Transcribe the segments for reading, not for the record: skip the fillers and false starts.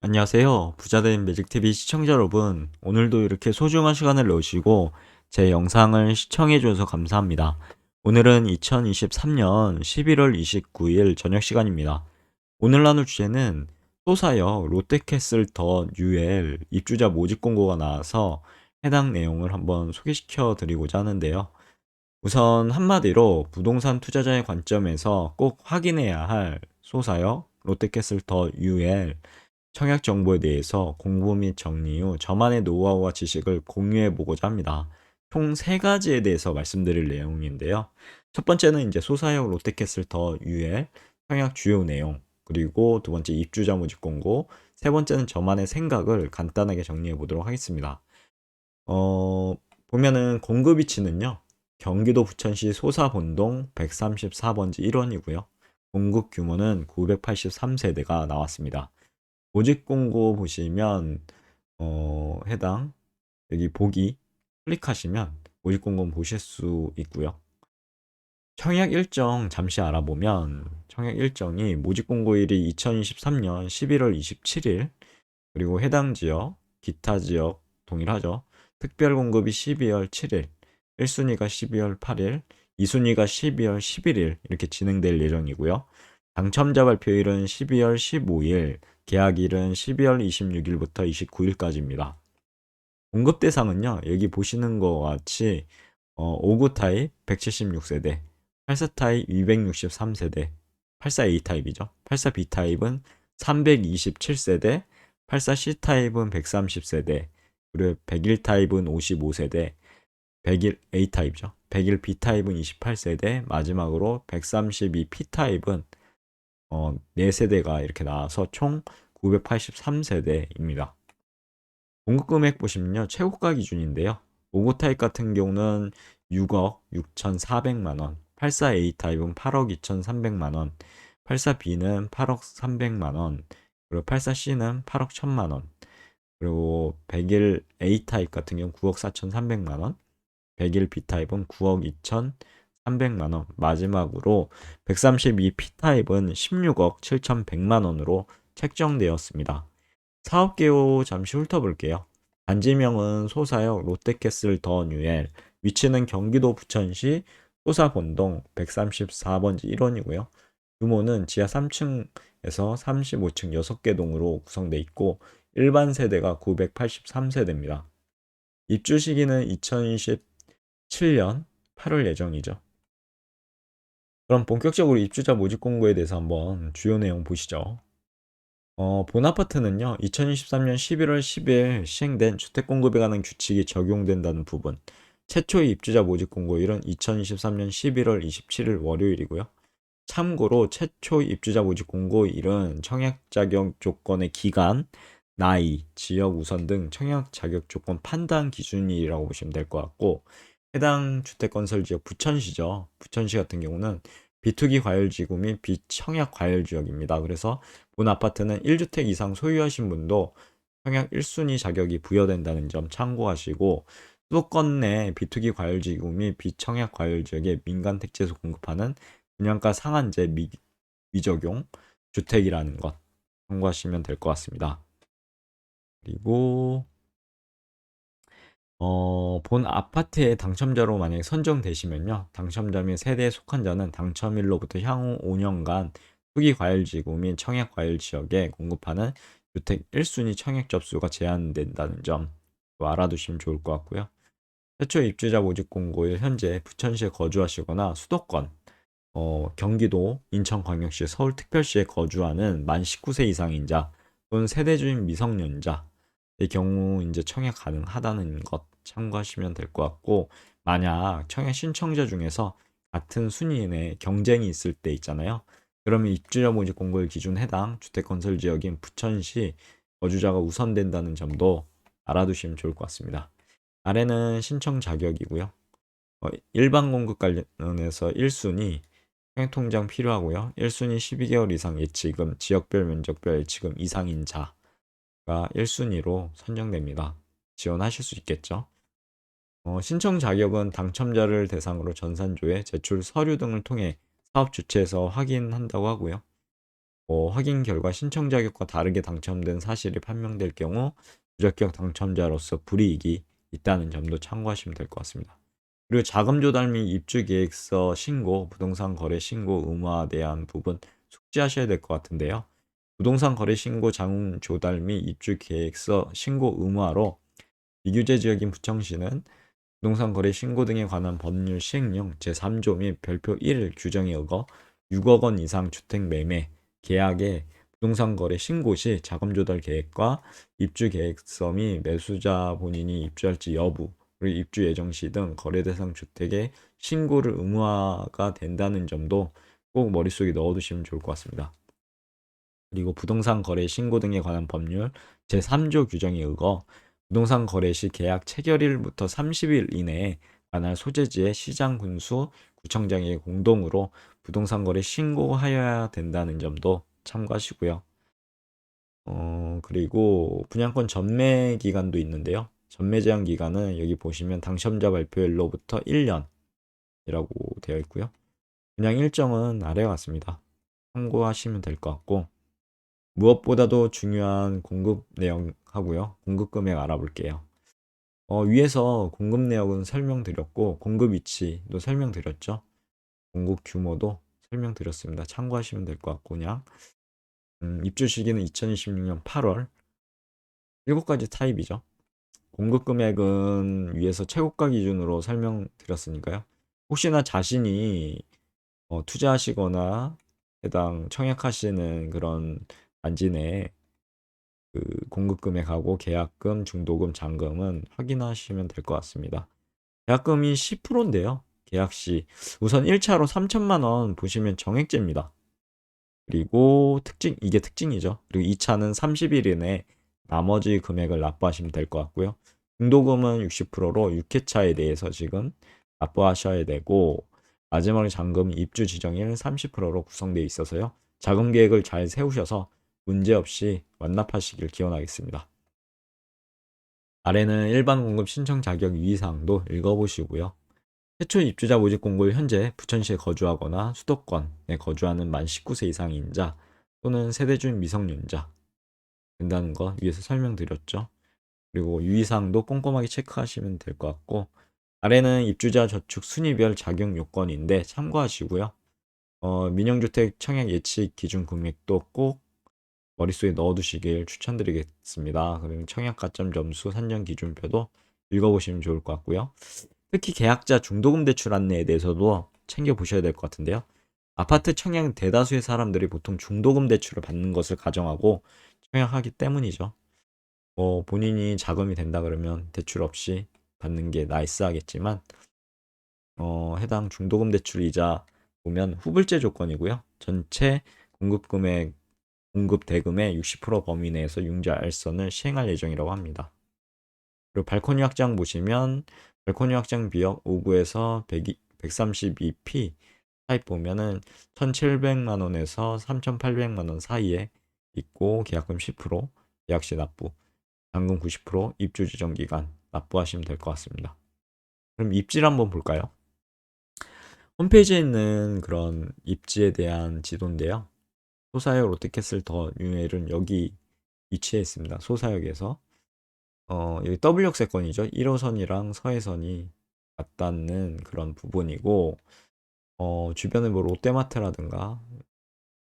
안녕하세요. 부자된 매직TV 시청자 여러분. 오늘도 이렇게 소중한 시간을 내시고 제 영상을 시청해 주셔서 감사합니다. 오늘은 2023년 11월 29일 저녁 시간입니다. 오늘 나눌 주제는 소사역 롯데캐슬 더 UL 입주자 모집 공고가 나와서 해당 내용을 한번 소개시켜 드리고자 하는데요. 우선 한마디로 부동산 투자자의 관점에서 꼭 확인해야 할 소사역 롯데캐슬 더 UL 청약 정보에 대해서 공부 및 정리 후 저만의 노하우와 지식을 공유해 보고자 합니다. 총 세 가지에 대해서 말씀드릴 내용인데요. 첫 번째는 이제 소사역 롯데캐슬 더 UL 청약 주요 내용, 그리고 두 번째 입주자 모집 공고, 세 번째는 저만의 생각을 간단하게 정리해 보도록 하겠습니다. 어, 보면은 공급 위치는요. 경기도 부천시 소사본동 134번지 1원이고요. 공급 규모는 983세대가 나왔습니다. 모집 공고 보시면 해당 여기 보기 클릭하시면 모집 공고 보실 수 있고요. 청약 일정 잠시 알아보면 청약 일정이 모집 공고일이 2023년 11월 27일, 그리고 해당 지역, 기타 지역 동일하죠. 특별 공급이 12월 7일, 1순위가 12월 8일, 2순위가 12월 11일 이렇게 진행될 예정이고요. 당첨자 발표일은 12월 15일, 계약일은 12월 26일부터 29일까지입니다. 공급 대상은요, 여기 보시는 것 같이 5구 타입 176세대, 84 타입 263세대, 84A 타입이죠. 84B 타입은 327세대, 84C 타입은 130세대, 그리고 101 타입은 55세대, 101 A 타입이죠. 101 B 타입은 28세대, 마지막으로 132P 타입은 4세대가 이렇게 나와서 총 983세대입니다. 공급 금액 보시면요. 최고가 기준인데요. 5구 타입 같은 경우는 6억 6,400만원, 84A 타입은 8억 2,300만원, 84B는 8억 300만원, 그리고 84C는 8억 1,000만원, 그리고 101A 타입 같은 경우 9억 4,300만원, 101B 타입은 9억 2,300만원, 마지막으로 132P 타입은 16억 7,100만원으로 책정되었습니다. 사업 개요 잠시 훑어볼게요. 단지명은 소사역 롯데캐슬 더 뉴엘, 위치는 경기도 부천시 소사본동 134번지 1원이고요. 규모는 지하 3층에서 35층 6개 동으로 구성되어 있고 일반 세대가 983세대입니다. 입주 시기는 2027년 8월 예정이죠. 그럼 본격적으로 입주자 모집 공고에 대해서 한번 주요 내용 보시죠. 본 아파트는요, 2023년 11월 10일 시행된 주택공급에 관한 규칙이 적용된다는 부분. 최초의 입주자 모집 공고일은 2023년 11월 27일 월요일이고요. 참고로 최초 입주자 모집 공고일은 청약 자격 조건의 기간, 나이, 지역 우선 등 청약 자격 조건 판단 기준이라고 보시면 될 것 같고, 해당 주택 건설 지역 부천시죠. 부천시 같은 경우는 비투기 과열지구 및 비청약 과열지역입니다. 그래서 본 아파트는 1주택 이상 소유하신 분도 청약 1순위 자격이 부여된다는 점 참고하시고, 수도권 내 비투기 과열지구 및 비청약 과열지역에 민간 택지에서 공급하는 분양가 상한제 미적용 주택이라는 것 참고하시면 될 것 같습니다. 그리고 본 아파트의 당첨자로 만약에 선정되시면요. 당첨자 및 세대에 속한 자는 당첨일로부터 향후 5년간 투기 과열지구 및 청약 과열 지역에 공급하는 주택 1순위 청약 접수가 제한된다는 점 알아두시면 좋을 것 같고요. 최초 입주자 모집 공고일 현재 부천시에 거주하시거나 수도권, 경기도, 인천광역시, 서울특별시에 거주하는 만 19세 이상인 자 또는 세대주인 미성년자의 경우 이제 청약 가능하다는 것 참고하시면 될 것 같고, 만약 청약 신청자 중에서 같은 순위 내 경쟁이 있을 때 있잖아요. 그러면 입주자 모집 공고일 기준 해당 주택 건설 지역인 부천시 거주자가 우선된다는 점도 알아두시면 좋을 것 같습니다. 아래는 신청 자격이고요. 일반 공급 관련해서 1순위 통장 필요하고요. 1순위 12개월 이상 예치금, 지역별 면적별 예치금 이상인 자가 1순위로 선정됩니다. 지원하실 수 있겠죠. 신청 자격은 당첨자를 대상으로 전산조회, 제출 서류 등을 통해 사업 주체에서 확인한다고 하고요. 확인 결과 신청 자격과 다르게 당첨된 사실이 판명될 경우 부적격 당첨자로서 불이익이 있다는 점도 참고하시면 될 것 같습니다. 그리고 자금 조달 및 입주 계획서 신고, 부동산 거래 신고 의무화에 대한 부분 숙지하셔야 될 것 같은데요. 부동산 거래 신고, 자금 조달 및 입주 계획서 신고 의무화로 비규제 지역인 부천시는 부동산 거래 신고 등에 관한 법률 시행령 제3조 및 별표 1 규정에 의거 6억 원 이상 주택 매매 계약의 부동산 거래 신고 시 자금 조달 계획과 입주 계획서 및 매수자 본인이 입주할지 여부, 그리고 입주 예정 시 등 거래 대상 주택의 신고를 의무화가 된다는 점도 꼭 머릿속에 넣어두시면 좋을 것 같습니다. 그리고 부동산 거래 신고 등에 관한 법률 제3조 규정에 의거 부동산 거래 시 계약 체결일부터 30일 이내에 관할 소재지의 시장 군수 구청장이 공동으로 부동산 거래 신고하여야 된다는 점도 참고하시고요. 그리고 분양권 전매 기간도 있는데요. 전매 제한 기간은 여기 보시면 당첨자 발표일로부터 1년이라고 되어 있고요. 분양 일정은 아래와 같습니다. 참고하시면 될 것 같고, 무엇보다도 중요한 공급 내용 하고요. 공급 금액 알아볼게요. 위에서 공급 내역은 설명드렸고, 공급 위치도 설명드렸죠. 공급 규모도 설명드렸습니다. 참고하시면 될 것 같고, 그냥. 입주 시기는 2026년 8월. 7가지 타입이죠. 공급 금액은 위에서 최고가 기준으로 설명드렸으니까요. 혹시나 자신이 투자하시거나 해당 청약하시는 그런 단지 내에 그 공급 금액하고 계약금, 중도금, 잔금은 확인하시면 될 것 같습니다. 계약금이 10%인데요. 계약 시 우선 1차로 3천만 원 보시면 정액제입니다. 그리고 이게 특징이죠. 그리고 2차는 30일 이내 나머지 금액을 납부하시면 될 것 같고요. 중도금은 60%로 6회차에 대해서 지금 납부하셔야 되고, 마지막에 잔금은 입주 지정일 30%로 구성되어 있어서요. 자금 계획을 잘 세우셔서 문제없이 완납하시길 기원하겠습니다. 아래는 일반 공급 신청 자격 유의사항도 읽어보시고요. 최초 입주자 모집 공고일 현재 부천시에 거주하거나 수도권에 거주하는 만 19세 이상인 자 또는 세대주민 미성년자 된다는 거 위에서 설명드렸죠. 그리고 유의사항도 꼼꼼하게 체크하시면 될 것 같고, 아래는 입주자 저축 순위별 자격 요건인데 참고하시고요. 민영주택 청약 예측 기준 금액도 꼭 머릿속에 넣어두시길 추천드리겠습니다. 그리고 청약 가점 점수 산정 기준표도 읽어보시면 좋을 것 같고요. 특히 계약자 중도금 대출 안내에 대해서도 챙겨보셔야 될 것 같은데요. 아파트 청약 대다수의 사람들이 보통 중도금 대출을 받는 것을 가정하고 청약하기 때문이죠. 본인이 자금이 된다 그러면 대출 없이 받는 게 나이스하겠지만, 해당 중도금 대출 이자 보면 후불제 조건이고요. 전체 공급 금액 공급 대금의 60% 범위 내에서 융자 알선을 시행할 예정이라고 합니다. 그리고 발코니 확장 보시면 발코니 확장 비역 5구에서 132P 타입 보면은 1,700만 원에서 3,800만 원 사이에 있고, 계약금 10%, 계약 시 납부, 잔금 90%, 입주 지정 기간 납부하시면 될 것 같습니다. 그럼 입지를 한번 볼까요? 홈페이지에 있는 그런 입지에 대한 지도인데요. 소사역 롯데캐슬 더 뉴웰은 여기 위치해 있습니다. 소사역에서 여기 W역세권이죠. 1호선이랑 서해선이 맞닿는 그런 부분이고, 주변에 뭐 롯데마트라든가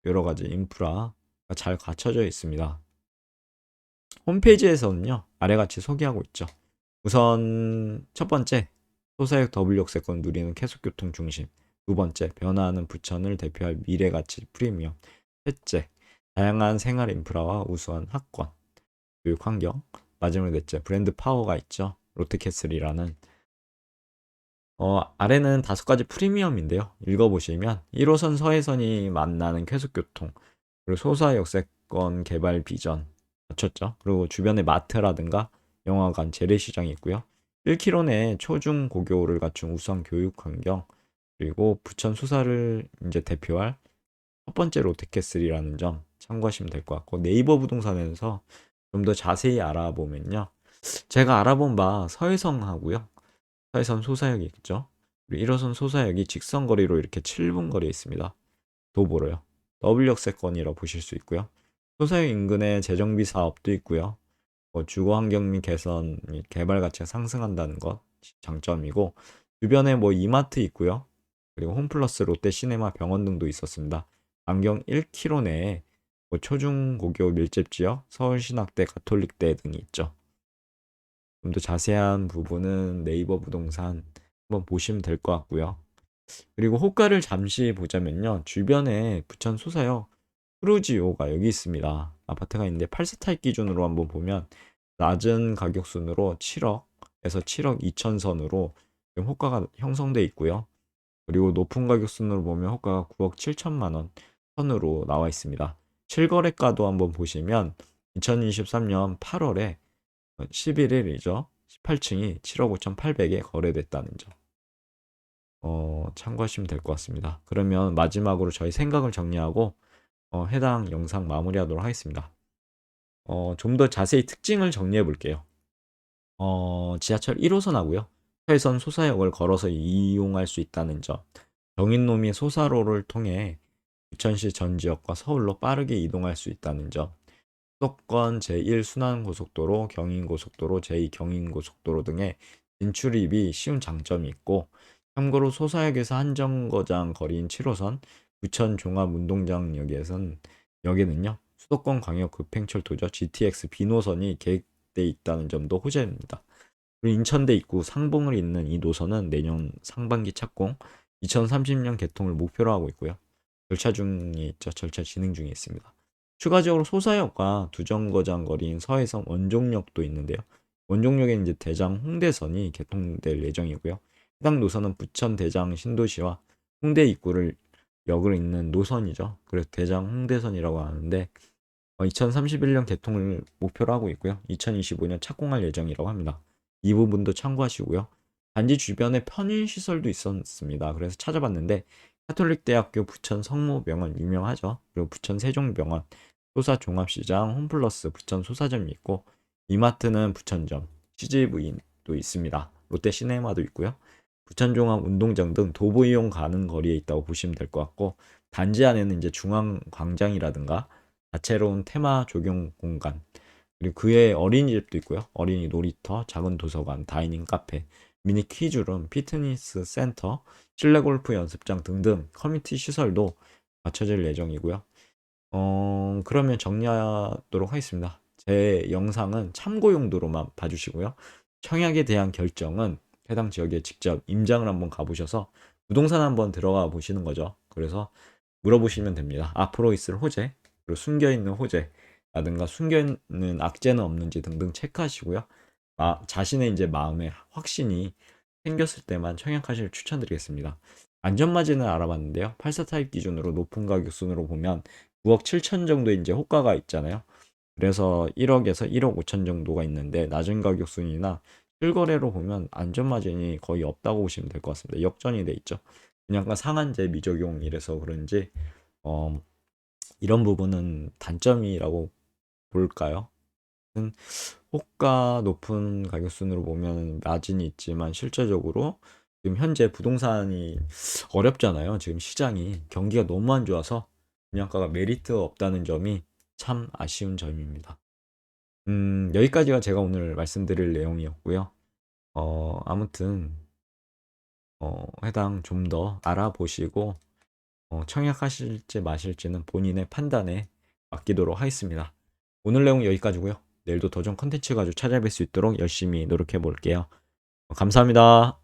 여러 가지 인프라가 잘 갖춰져 있습니다. 홈페이지에서는요, 아래같이 소개하고 있죠. 우선 첫 번째, 소사역 W역세권 누리는 계속교통 중심. 두 번째, 변화하는 부천을 대표할 미래가치 프리미엄. 셋째, 다양한 생활 인프라와 우수한 학권, 교육 환경. 마지막 넷째, 브랜드 파워가 있죠. 롯데캐슬이라는. 아래는 5가지 프리미엄인데요. 읽어보시면 1호선 서해선이 만나는 쾌속교통, 그리고 소사역세권 개발 비전 갖췄죠. 그리고 주변에 마트라든가 영화관, 재래시장이 있고요. 1km 내 초중 고교를 갖춘 우수한 교육 환경, 그리고 부천 수사를 이제 대표할 첫 번째 롯데캐슬이라는 점 참고하시면 될 것 같고, 네이버 부동산에서 좀 더 자세히 알아보면요. 제가 알아본 바 서해성하고요. 서해선 소사역이 있죠. 그리고 1호선 소사역이 직선 거리로 이렇게 7분 거리에 있습니다. 도보로요. 더블 역세권이라 보실 수 있고요. 소사역 인근에 재정비 사업도 있고요. 주거 환경 및 개선 및 개발 가치가 상승한다는 것 장점이고, 주변에 이마트 있고요. 그리고 홈플러스, 롯데 시네마, 병원 등도 있었습니다. 반경 1km 내에 초중고교 밀집 지역, 서울신학대, 가톨릭대 등이 있죠. 좀 더 자세한 부분은 네이버 부동산 한번 보시면 될 것 같고요. 그리고 호가를 잠시 보자면요. 주변에 부천 소사역 프루지오가 여기 있습니다. 아파트가 있는데 8세 타입 기준으로 한번 보면 낮은 가격 순으로 7억에서 7억 2천 선으로 지금 호가가 형성돼 있고요. 그리고 높은 가격 순으로 보면 호가가 9억 7천만 원 선으로 나와 있습니다. 실거래가도 한번 보시면 2023년 8월에 11일이죠. 18층이 7억 5,800에 거래됐다는 점. 참고하시면 될 것 같습니다. 그러면 마지막으로 저희 생각을 정리하고 해당 영상 마무리하도록 하겠습니다. 좀 더 자세히 특징을 정리해 볼게요. 지하철 1호선하고요. 서해선 소사역을 걸어서 이용할 수 있다는 점. 경인노미 소사로를 통해 부천시 전 지역과 서울로 빠르게 이동할 수 있다는 점. 수도권 제1순환고속도로, 경인고속도로, 제2경인고속도로 등의 진출입이 쉬운 장점이 있고, 참고로 소사역에서 한정거장 거리인 7호선, 부천 종합운동장역에는요, 수도권 광역 급행철도죠. GTX B노선이 계획돼 있다는 점도 호재입니다. 그리고 인천대 입구 상봉을 잇는 이 노선은 내년 상반기 착공, 2030년 개통을 목표로 하고 있고요. 절차 진행 중에 있습니다. 추가적으로 소사역과 두정거장 거리인 서해선 원종역도 있는데요. 원종역에 이제 대장 홍대선이 개통될 예정이고요. 해당 노선은 부천 대장 신도시와 홍대 입구를 역을 잇는 노선이죠. 그래서 대장 홍대선이라고 하는데 2031년 개통을 목표로 하고 있고요. 2025년 착공할 예정이라고 합니다. 이 부분도 참고하시고요. 단지 주변에 편의시설도 있었습니다. 그래서 찾아봤는데 카톨릭대학교 부천 성모병원 유명하죠. 그리고 부천 세종병원, 소사종합시장, 홈플러스, 부천 소사점이 있고, 이마트는 부천점, CGV도 있습니다. 롯데 시네마도 있고요. 부천종합 운동장 등 도보 이용 가능 거리에 있다고 보시면 될 것 같고, 단지 안에는 이제 중앙광장이라든가 다채로운 테마 조경 공간, 그리고 그외에 어린이집도 있고요. 어린이 놀이터, 작은 도서관, 다이닝 카페, 미니 퀴즈룸, 피트니스 센터, 실내 골프 연습장 등등 커뮤니티 시설도 갖춰질 예정이고요. 그러면 정리하도록 하겠습니다. 제 영상은 참고 용도로만 봐주시고요. 청약에 대한 결정은 해당 지역에 직접 임장을 한번 가보셔서 부동산 한번 들어가 보시는 거죠. 그래서 물어보시면 됩니다. 앞으로 있을 호재, 그리고 숨겨있는 호재라든가 숨겨있는 악재는 없는지 등등 체크하시고요. 자신의 이제 마음에 확신이 생겼을 때만 청약하시길 추천드리겠습니다. 안전마진을 알아봤는데요. 84 타입 기준으로 높은 가격 순으로 보면 9억 7천 정도 이제 호가가 있잖아요. 그래서 1억에서 1억 5천 정도가 있는데 낮은 가격 순이나 실거래로 보면 안전마진이 거의 없다고 보시면 될 것 같습니다. 역전이 돼 있죠. 그냥 상한제 미적용이라서 그런지 이런 부분은 단점이라고 볼까요? 호가 높은 가격 순으로 보면 마진이 있지만 실제적으로 지금 현재 부동산이 어렵잖아요. 지금 시장이 경기가 너무 안 좋아서 분양가가 메리트 없다는 점이 참 아쉬운 점입니다. 여기까지가 제가 오늘 말씀드릴 내용이었고요. 아무튼 해당 좀 더 알아보시고 청약하실지 마실지는 본인의 판단에 맡기도록 하겠습니다. 오늘 내용 여기까지고요. 내일도 더 좋은 컨텐츠 가지고 찾아뵐 수 있도록 열심히 노력해 볼게요. 감사합니다.